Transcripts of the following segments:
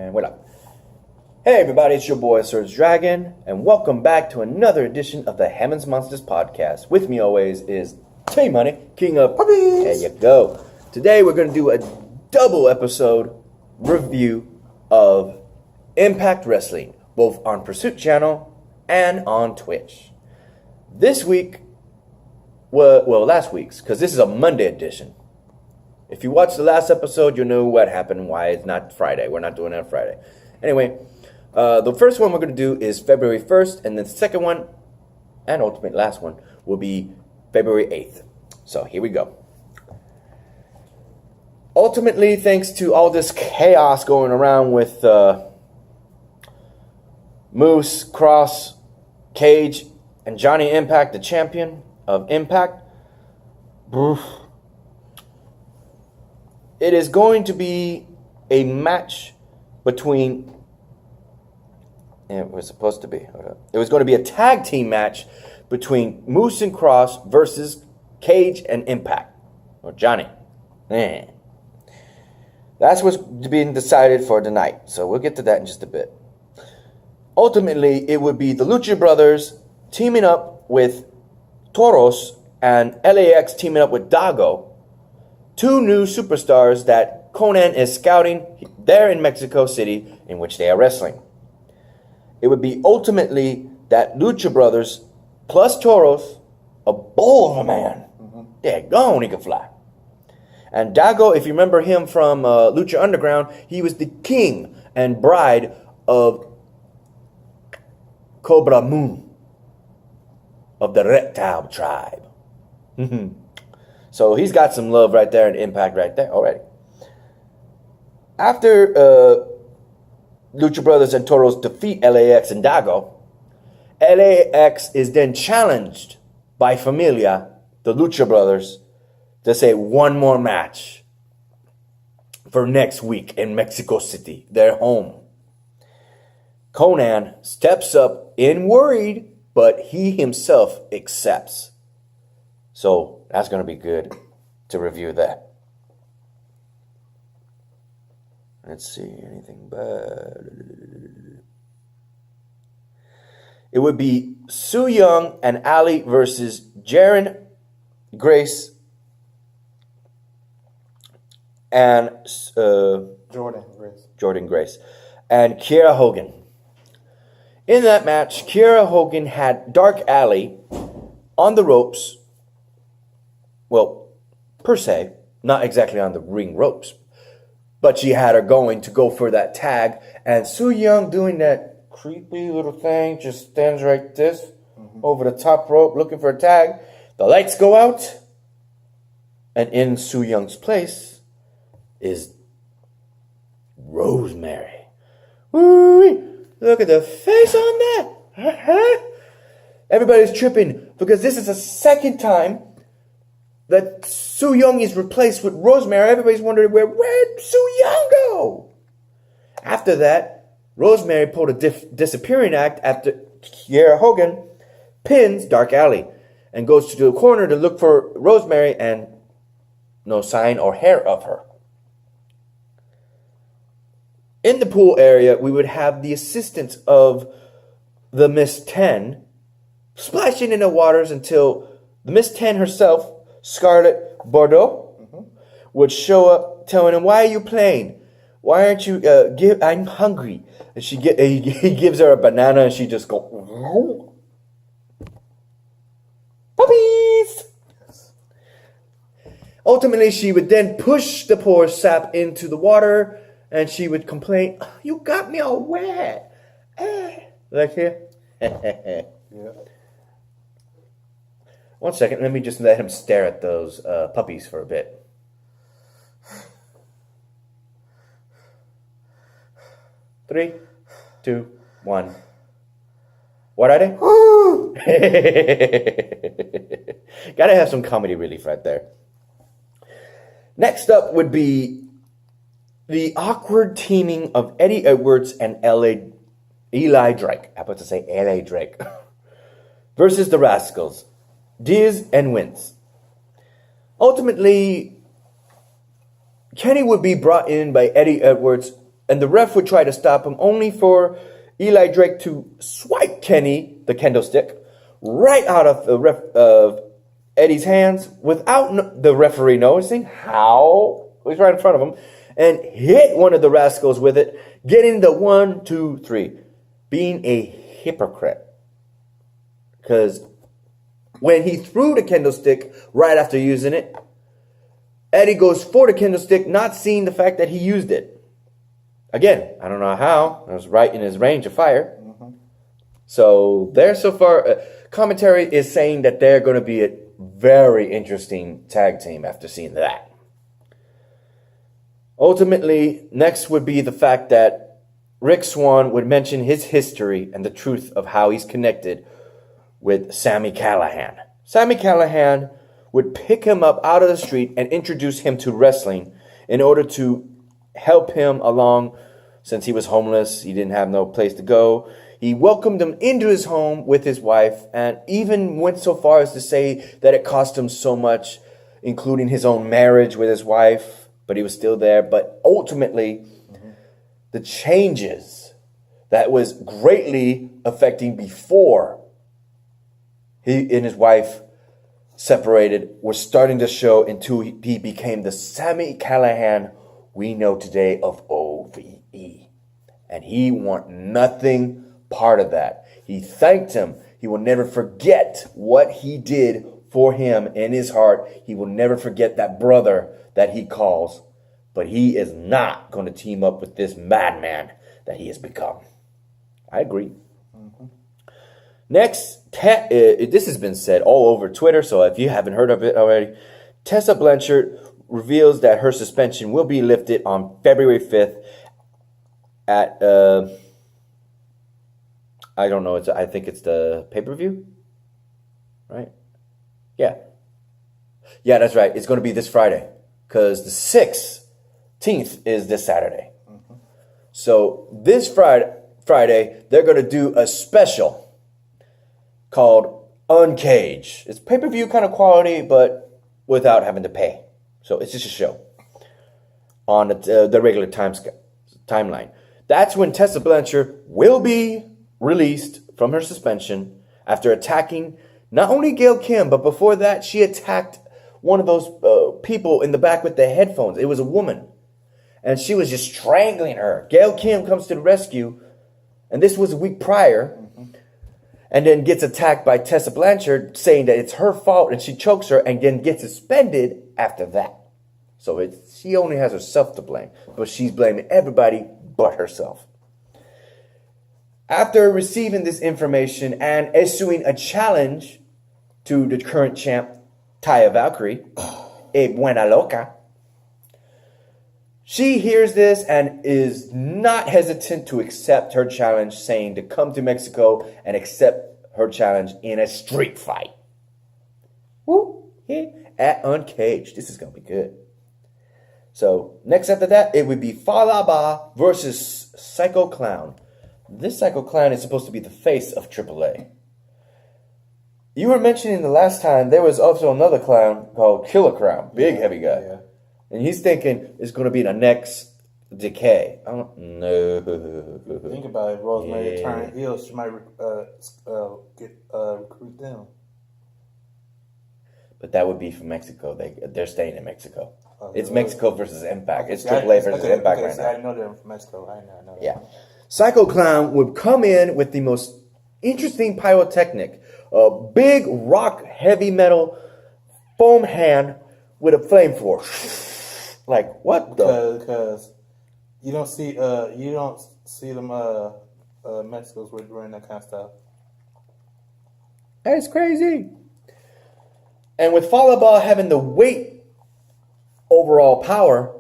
And voila. Hey everybody, it's your boy SergDragon, and welcome back to another edition of the Hammond's Monsters podcast. With me always is T-Money, King of Puppies. There you go. Today we're going to do a double episode review of Impact Wrestling, both on Pursuit Channel and on Twitch. This week, well last week's, because this is a Monday edition. If you watched the last episode, you'll know what happened, why it's not Friday. We're not doing it on Friday. Anyway, the first one we're going to do is February 1st, and the second one, and ultimate last one, will be February 8th. So here we go. Ultimately, thanks to all this chaos going around with Moose, Cross, Cage, and Johnny Impact, the champion of Impact, it is going to be a match between... It was supposed to be. It was going to be a tag team match between Moose and Cross versus Cage and Impact. Or Johnny. That's what's being decided for tonight. So we'll get to that in just a bit. Ultimately, it would be the Lucha Brothers teaming up with Toros and LAX teaming up with Dago. Two new superstars that Conan is scouting there in Mexico City, in which they are wrestling. It would be ultimately that Lucha Brothers plus Toros, a bull of a man. Daggone, he can fly. And Dago, if you remember him from Lucha Underground, he was the king and bride of Cobra Moon of the Reptile tribe. So he's got some love right there and Impact right there already. After Lucha Brothers and Toros defeat LAX and Dago, LAX is then challenged by Familia, the Lucha Brothers, to say one more match for next week in Mexico City, their home. Conan steps up in worried, but he himself accepts. So that's going to be good to review that. Let's see, anything bad? It would be Su Yung and Ali versus Jaren Grace and Jordan Grace and Kiera Hogan. In that match, Kiera Hogan had Dark Alley on the ropes. Well, per se, not exactly on the ring ropes, but she had her going to go for that tag, and Su Yung doing that creepy little thing, just stands right this, over the top rope looking for a tag. The lights go out, and in Su Young's place is Rosemary. Woo-wee. Look at the face on that. Everybody's tripping because this is the second time that Su Yung is replaced with Rosemary. Everybody's wondering where'd Su Yung go? After that, Rosemary pulled a disappearing act after Kiera Hogan pins Dark Alley and goes to the corner to look for Rosemary, and no sign or hair of her. In the pool area, we would have the assistance of the Miss 10 splashing in the waters until the Miss 10 herself, Scarlett Bordeaux, would show up telling him, "Why are you playing? Why aren't you, I'm hungry." And he gives her a banana and she just goes, "Puppies!" Ultimately, she would then push the poor sap into the water and she would complain, "Oh, you got me all wet." Like here. Yeah. One second, let me just let him stare at those puppies for a bit. Three, 2, 1. What are they? Gotta have some comedy relief right there. Next up would be the awkward teaming of Eddie Edwards and Eli Drake. I'm about to say L.A. Drake. Versus the Rascals, Diz and Wins. Ultimately, Kenny would be brought in by Eddie Edwards and the ref would try to stop him, only for Eli Drake to swipe Kenny, the kendo stick, right out of Eddie's hands without the referee noticing how. He's right in front of him, and hit one of the rascals with it, getting the 1, 2, 3. Being a hypocrite. Because when he threw the kendo stick right after using it, Eddie goes for the kendo stick, not seeing the fact that he used it. Again, I don't know how. It was right in his range of fire. Mm-hmm. So there so far, commentary is saying that they're going to be a very interesting tag team after seeing that. Ultimately, next would be the fact that Rick Swann would mention his history and the truth of how he's connected with Sami Callihan. Sami Callihan would pick him up out of the street and introduce him to wrestling in order to help him along since he was homeless. He didn't have no place to go. He welcomed him into his home with his wife and even went so far as to say that it cost him so much, including his own marriage with his wife, but he was still there. But ultimately, the changes that was greatly affecting before he and his wife separated were starting to show until he became the Sami Callihan we know today of OVE. And he want nothing part of that. He thanked him. He will never forget what he did for him in his heart. He will never forget that brother that he calls. But he is not going to team up with this madman that he has become. I agree. Mm-hmm. Next, this has been said all over Twitter, so if you haven't heard of it already, Tessa Blanchard reveals that her suspension will be lifted on February 5th at, I don't know, I think it's the pay-per-view, right? Yeah, that's right. It's going to be this Friday, because the 16th is this Saturday. Mm-hmm. So this Friday, they're going to do a special called Uncaged. It's pay-per-view kind of quality, but without having to pay. So it's just a show on the regular timeline. That's when Tessa Blanchard will be released from her suspension after attacking not only Gail Kim, but before that, she attacked one of those people in the back with the headphones. It was a woman. And she was just strangling her. Gail Kim comes to the rescue, and this was a week prior, and then gets attacked by Tessa Blanchard, saying that it's her fault, and she chokes her, and then gets suspended after that. So she only has herself to blame, but she's blaming everybody but herself. After receiving this information and issuing a challenge to the current champ, Taya Valkyrie, a buena loca, she hears this and is not hesitant to accept her challenge, saying to come to Mexico and accept her challenge in a street fight. Woo! At Uncaged. This is going to be good. So, next after that, it would be Falaba versus Psycho Clown. This Psycho Clown is supposed to be the face of AAA. You were mentioning the last time there was also another clown called Killer Clown. Big, heavy guy. Yeah. And he's thinking it's going to be the next Decay. I don't know. Think about it. Rosemary turn heel. She might recruit them. But that would be from Mexico. They're staying in Mexico. It's Mexico versus Impact. It's AAA versus Impact right now. I know they're from Mexico. I know. Yeah. Psycho Clown would come in with the most interesting pyrotechnic. A big rock heavy metal foam hand with a flamethrower. Like, what the? Because you don't see them Mexicans were doing that kind of stuff. That's crazy. And with Falaba having the weight overall power,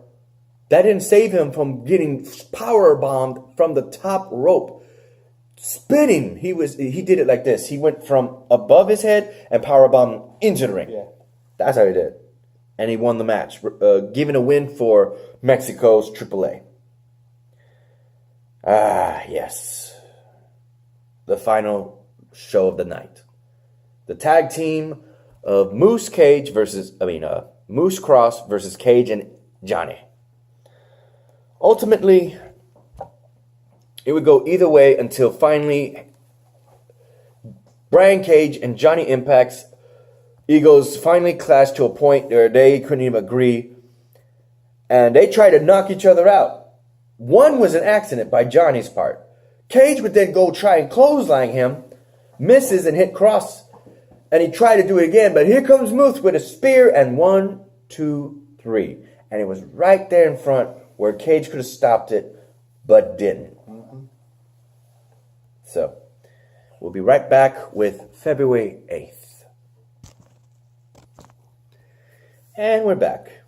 that didn't save him from getting power bombed from the top rope. Spinning. He did it like this. He went from above his head and power bombed into the ring. Yeah. That's how he did it. And he won the match, giving a win for Mexico's AAA. Ah, yes. The final show of the night. The tag team of Moose Cross versus Cage and Johnny. Ultimately, It would go either way until finally Brian Cage and Johnny Impact's egos finally clashed to a point where they couldn't even agree. And they tried to knock each other out. One was an accident by Johnny's part. Cage would then go try and clothesline him, misses and hit cross. And he tried to do it again, but here comes Moose with a spear and 1, 2, 3. And it was right there in front where Cage could have stopped it, but didn't. So, we'll be right back with February 8th. And we're back.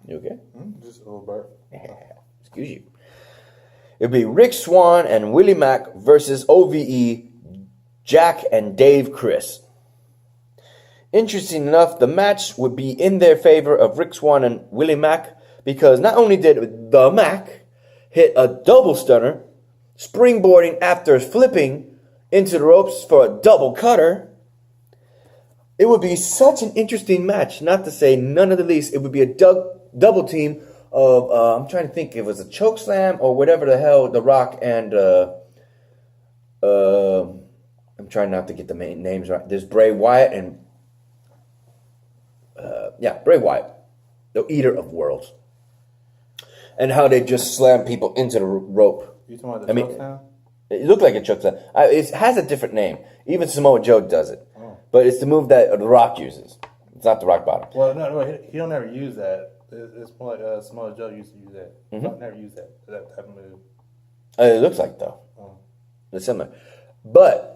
You okay? Just a little burp. Excuse you. It'll be Rick Swann and Willie Mack versus OVE, Jack and Dave Chris. Interesting enough, the match would be in their favor of Rick Swann and Willie Mack because not only did the Mack hit a double stunner, springboarding after flipping into the ropes for a double cutter, it would be such an interesting match, not to say none of the least. It would be a double team of, I'm trying to think, if it was a choke slam or whatever the hell, The Rock and, I'm trying not to get the main names right. There's Bray Wyatt and, Bray Wyatt, the Eater of Worlds. And how they just slam people into the rope. You talking about the choke slam? It looked like a choke slam. It has a different name. Even Samoa Joe does it. Oh. But it's the move that The Rock uses. It's not the Rock bottom. Well, no, he don't ever use that. It's more like Samoa Joe used to use that. I've never used that type of move. It looks like, though. Oh. It's similar. But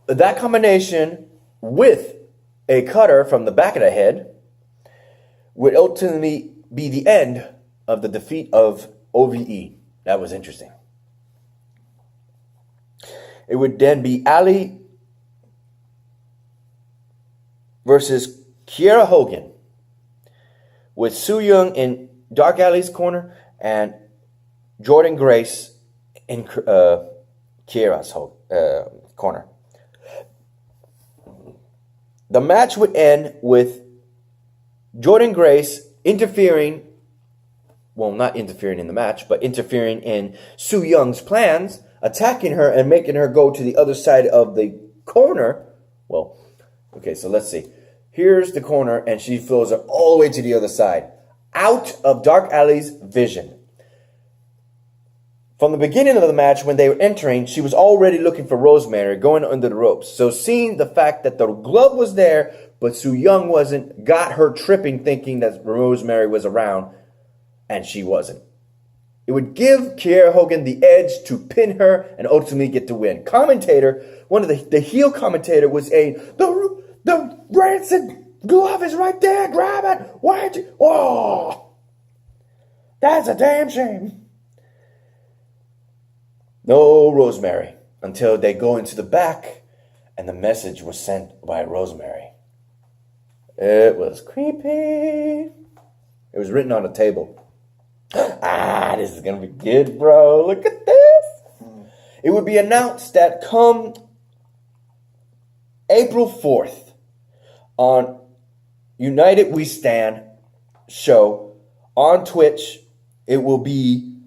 that combination with a cutter from the back of the head would ultimately be the end of the defeat of OVE. That was interesting. It would then be Ali versus Kiera Hogan with Su Yung in Dark Alley's corner and Jordan Grace in Kiera's corner. The match would end with Jordan Grace interfering, well, not interfering in the match, but interfering in Su Young's plans, attacking her and making her go to the other side of the corner. Well, okay, so let's see. Here's the corner, and she throws her all the way to the other side, out of Dark Alley's vision. From the beginning of the match, when they were entering, she was already looking for Rosemary going under the ropes. So seeing the fact that the glove was there, but Su Yung wasn't, got her tripping thinking that Rosemary was around, and she wasn't. It would give Kiera Hogan the edge to pin her and ultimately get the win. Commentator, one of the heel commentator was the rancid glove is right there, grab it. Why'd you? Oh, that's a damn shame. No Rosemary until they go into the back and the message was sent by Rosemary. It was creepy. It was written on a table. This is going to be good, bro. Look at this. It would be announced that come April 4th on United We Stand show on Twitch, it will be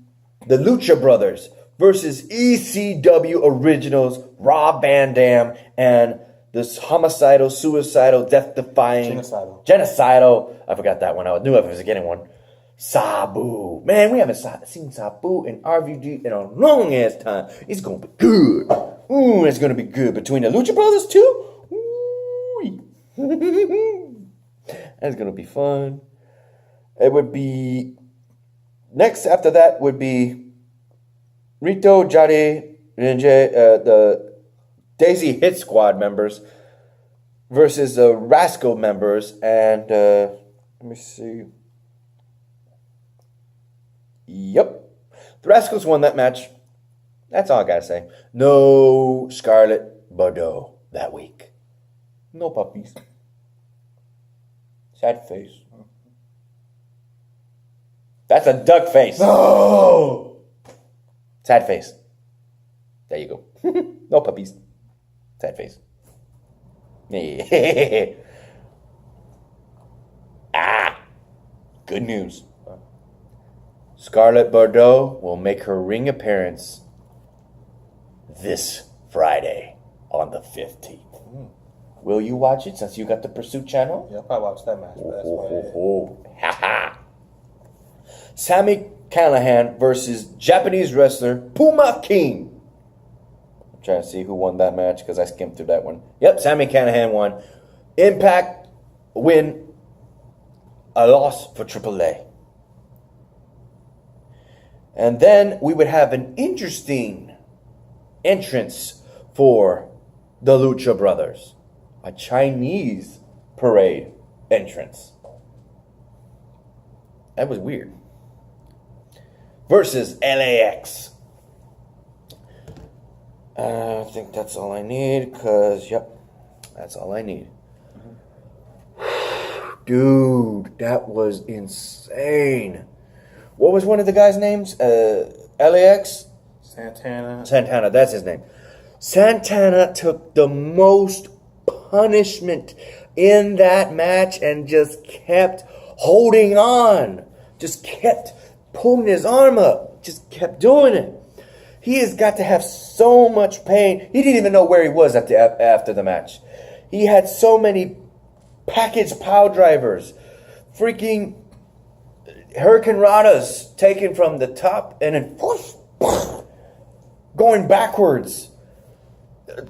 the Lucha Brothers versus ECW Originals, Rob Van Dam, and this homicidal, suicidal, death-defying... Genocidal. I forgot that one. I knew I was getting one. Sabu. Man, we haven't seen Sabu in RVD in a long-ass time. It's going to be good. Ooh, it's going to be good. Between the Lucha Brothers, too? Ooh. That's going to be fun. It would be... Next after that would be... Rito, Jari, Rinje, the Daisy Hit Squad members versus the Rascal members. And, let me see. Yep. The Rascals won that match. That's all I gotta say. No Scarlett Bordeaux that week. No puppies. Sad face. That's a duck face. No! Sad face. There you go. No puppies. Sad face. Good news. Scarlett Bordeaux will make her ring appearance this Friday on the 15th. Will you watch it since you got the Pursuit channel? Yeah, I'll probably watch that match. But that's Ha. Sami Callihan versus Japanese wrestler Puma King. I'm trying to see who won that match because I skimmed through that one. Yep, Sami Callihan won. Impact win. A loss for AAA. And then we would have an interesting entrance for the Lucha Brothers. A Chinese parade entrance. That was weird. Versus LAX. I think that's all I need because, yep, that's all I need. Dude, that was insane. What was one of the guys' names? LAX? Santana, that's his name. Santana took the most punishment in that match and just kept holding on. Just kept pulling his arm up. Just kept doing it. He has got to have so much pain. He didn't even know where he was after the match. He had so many package pile drivers. Freaking Hurricane Radas taken from the top and then whoosh, going backwards.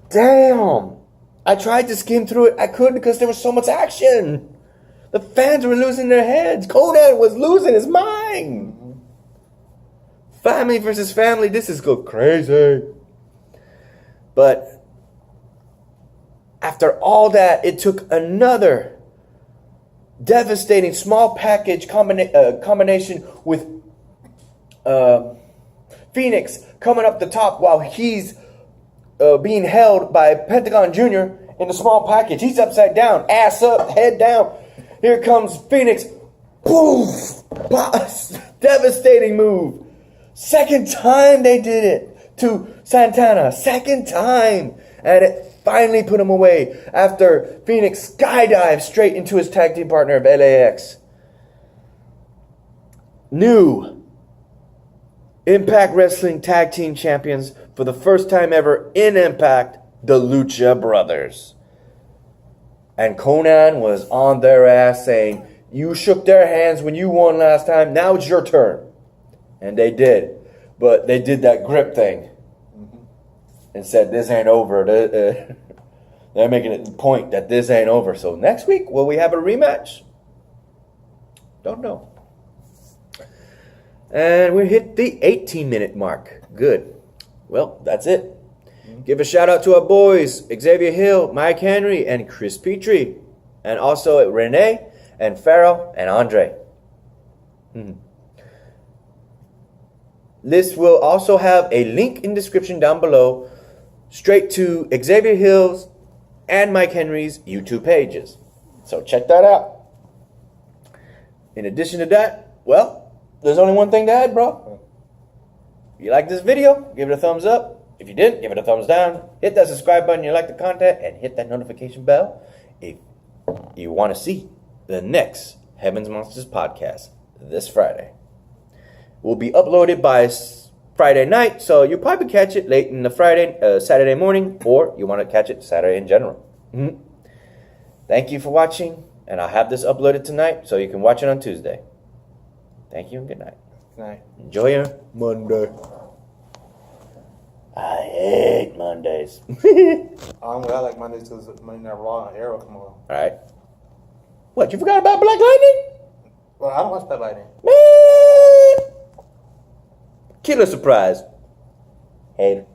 Damn. I tried to skim through it. I couldn't because there was so much action. The fans were losing their heads. Conan was losing his mind. Family versus family. This is go crazy. But after all that, it took another devastating small package combination with Phoenix coming up the top while he's being held by Pentagon Jr. in the small package. He's upside down, ass up, head down. Here comes Phoenix. Boom! Devastating move. Second time they did it to Santana. Second time. And it finally put him away after Phoenix skydived straight into his tag team partner of LAX. New Impact Wrestling Tag Team Champions for the first time ever in Impact, the Lucha Brothers. And Conan was on their ass saying, you shook their hands when you won last time, now it's your turn. And they did. But they did that grip thing. And said, this ain't over. They're making it a point that this ain't over. So next week, will we have a rematch? Don't know. And we hit the 18-minute mark. Good. Well, that's it. Give a shout out to our boys, Xavier Hill, Mike Henry, and Chris Petrie. And also Renee and Farrell and Andre. This will also have a link in description down below straight to Xavier Hill's and Mike Henry's YouTube pages. So check that out. In addition to that, well, there's only one thing to add, bro. If you like this video, give it a thumbs up. If you didn't, give it a thumbs down. Hit that subscribe button if you like the content and hit that notification bell if you want to see the next Heaven's Monsters podcast this Friday. Will be uploaded by Friday night, so you'll probably catch it late in the Saturday morning, or you want to catch it Saturday in general. Thank you for watching, and I'll have this uploaded tonight so you can watch it on Tuesday. Thank you and good night. Good night. Enjoy your Monday. I hate Mondays. I like Mondays because Monday Night Raw and Arrow come on. All right. What, you forgot about Black Lightning? Well, I don't watch Black Lightning. Man! Killer surprise. Hater.